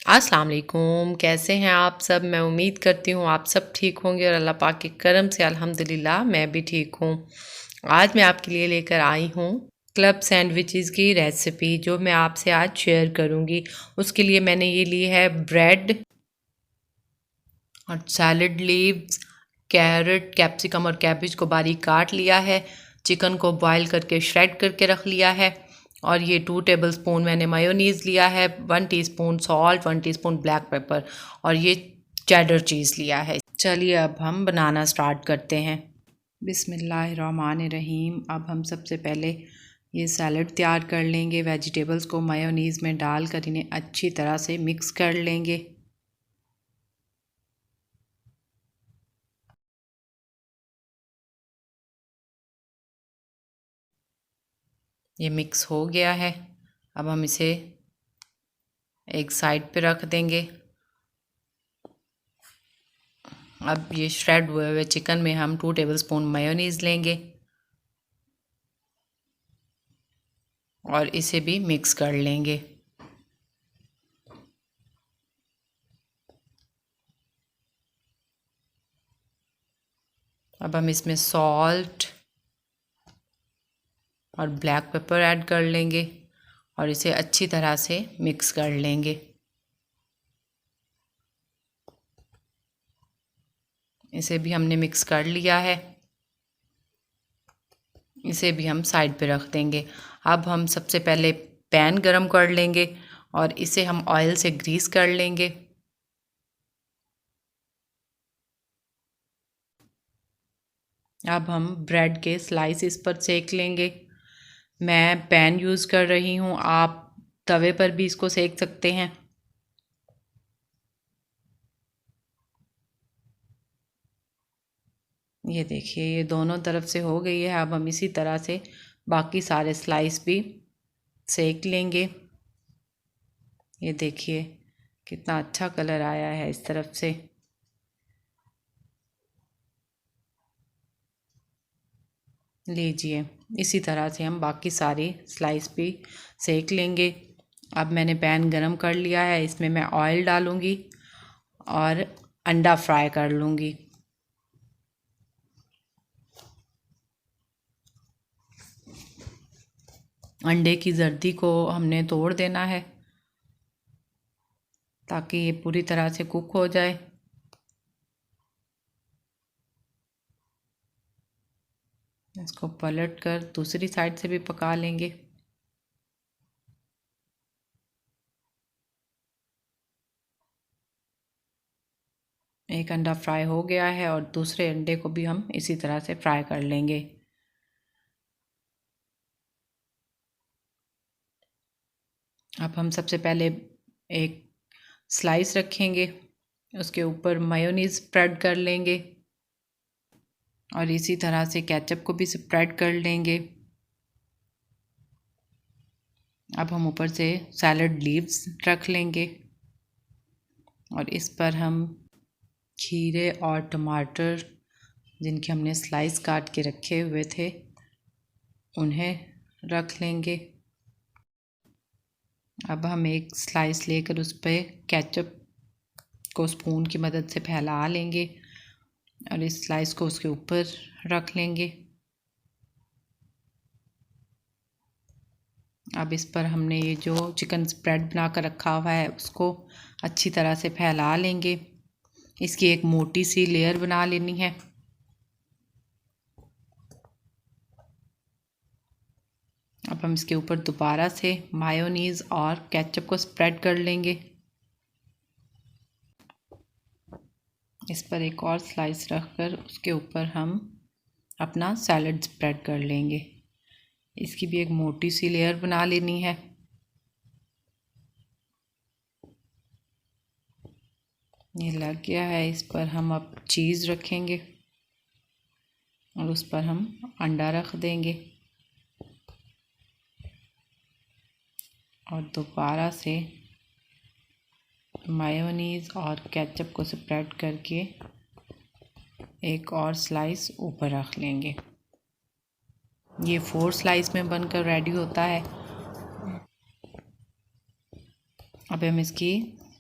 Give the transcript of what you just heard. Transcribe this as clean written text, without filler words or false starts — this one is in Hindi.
अस्सलाम वालेकुम। कैसे हैं आप सब? मैं उम्मीद करती हूँ आप सब ठीक होंगे और अल्लाह पाक के करम से अल्हम्दुलिल्लाह मैं भी ठीक हूँ। आज मैं आपके लिए लेकर आई हूँ क्लब सैंडविचेस की रेसिपी, जो मैं आपसे आज शेयर करूँगी। उसके लिए मैंने ये ली है ब्रेड और सैलड लीव्स, कैरेट, कैप्सिकम और कैबेज को बारीक काट लिया है। चिकन को बॉईल करके श्रेड करके रख लिया है। और ये 2 टेबलस्पून मैंने मायोनीज़ लिया है, 1 teaspoon salt, 1 teaspoon black pepper और ये चेडर चीज़ लिया है। चलिए अब हम बनाना स्टार्ट करते हैं। बिस्मिल्लाहिर्रहमानिर्रहीम। अब हम सबसे पहले ये सैलड तैयार कर लेंगे। वेजिटेबल्स को मायोनीज़ में डाल कर इन्हें अच्छी तरह से मिक्स कर लेंगे। ये मिक्स हो गया है। अब हम इसे एक साइड पे रख देंगे। अब ये श्रेड हुए हुए चिकन में हम 2 टेबलस्पून मायोनीज़ लेंगे और इसे भी मिक्स कर लेंगे। अब हम इसमें सॉल्ट और ब्लैक पेपर ऐड कर लेंगे और इसे अच्छी तरह से मिक्स कर लेंगे। इसे भी हमने मिक्स कर लिया है। इसे भी हम साइड पे रख देंगे। अब हम सबसे पहले पैन गरम कर लेंगे और इसे हम ऑयल से ग्रीस कर लेंगे। अब हम ब्रेड के स्लाइस इस पर सेक लेंगे। मैं पैन यूज़ कर रही हूँ, आप तवे पर भी इसको सेक सकते हैं। ये देखिए, ये दोनों तरफ से हो गई है। अब हम इसी तरह से बाकी सारे स्लाइस भी सेक लेंगे। ये देखिए कितना अच्छा कलर आया है इस तरफ से। लीजिए, इसी तरह से हम बाकी सारी स्लाइस भी सेक लेंगे। अब मैंने पैन गरम कर लिया है, इसमें मैं ऑयल डालूँगी और अंडा फ्राई कर लूँगी। अंडे की जर्दी को हमने तोड़ देना है ताकि ये पूरी तरह से कुक हो जाए। इसको पलट कर दूसरी साइड से भी पका लेंगे। एक अंडा फ्राई हो गया है और दूसरे अंडे को भी हम इसी तरह से फ्राई कर लेंगे। अब हम सबसे पहले एक स्लाइस रखेंगे, उसके ऊपर मायोनीज़ स्प्रेड कर लेंगे और इसी तरह से केचप को भी स्प्रेड कर लेंगे। अब हम ऊपर से सैलड लीव्स रख लेंगे और इस पर हम खीरे और टमाटर, जिनके हमने स्लाइस काट के रखे हुए थे, उन्हें रख लेंगे। अब हम एक स्लाइस लेकर उस पर केचप को स्पून की मदद से फैला लेंगे और इस स्लाइस को उसके ऊपर रख लेंगे। अब इस पर हमने ये जो चिकन स्प्रेड बना कर रखा हुआ है उसको अच्छी तरह से फैला लेंगे। इसकी एक मोटी सी लेयर बना लेनी है। अब हम इसके ऊपर दोबारा से मायोनीज़ और केचप को स्प्रेड कर लेंगे। इस पर एक और स्लाइस रखकर उसके ऊपर हम अपना सैलड स्प्रेड कर लेंगे। इसकी भी एक मोटी सी लेयर बना लेनी है। ये लग गया है। इस पर हम अब चीज़ रखेंगे और उस पर हम अंडा रख देंगे और दोबारा से मायोनीज़ और केचप को स्प्रेड करके एक और स्लाइस ऊपर रख लेंगे। ये 4 स्लाइस में बनकर रेडी होता है। अब हम इसकी